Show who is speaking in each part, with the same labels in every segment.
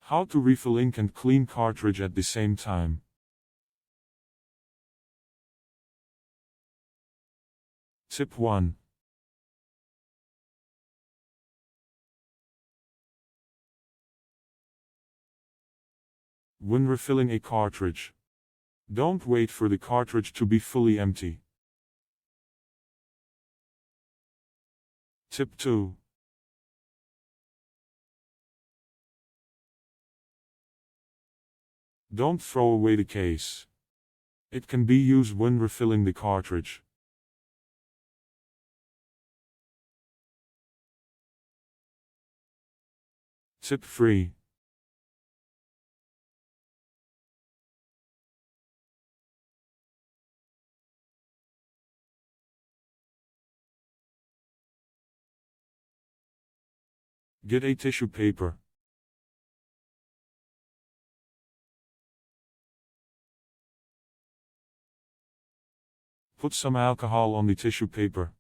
Speaker 1: How to refill ink and clean cartridge at the same time. Tip 1. When refilling a cartridge, don't wait for the cartridge to be fully empty. Tip 2. Don't throw away the case. It can be used when refilling the cartridge. Tip 3. Get a tissue paper. Put some alcohol on the tissue paper.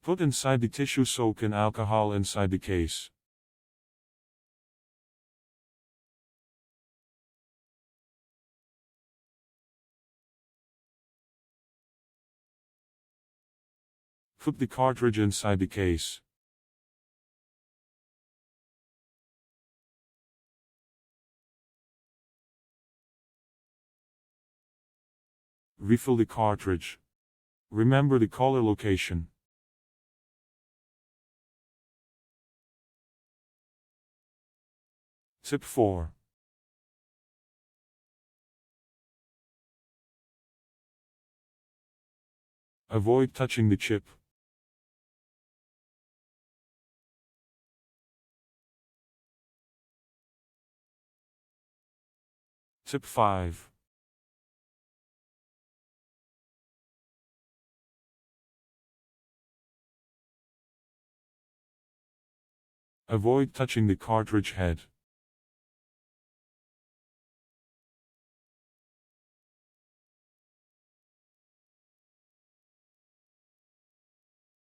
Speaker 1: Put inside the tissue soak in alcohol inside the case. Put the cartridge inside the case. Refill the cartridge. Remember the collar location. Tip 4. Avoid touching the chip. Tip 5. Avoid touching the cartridge head.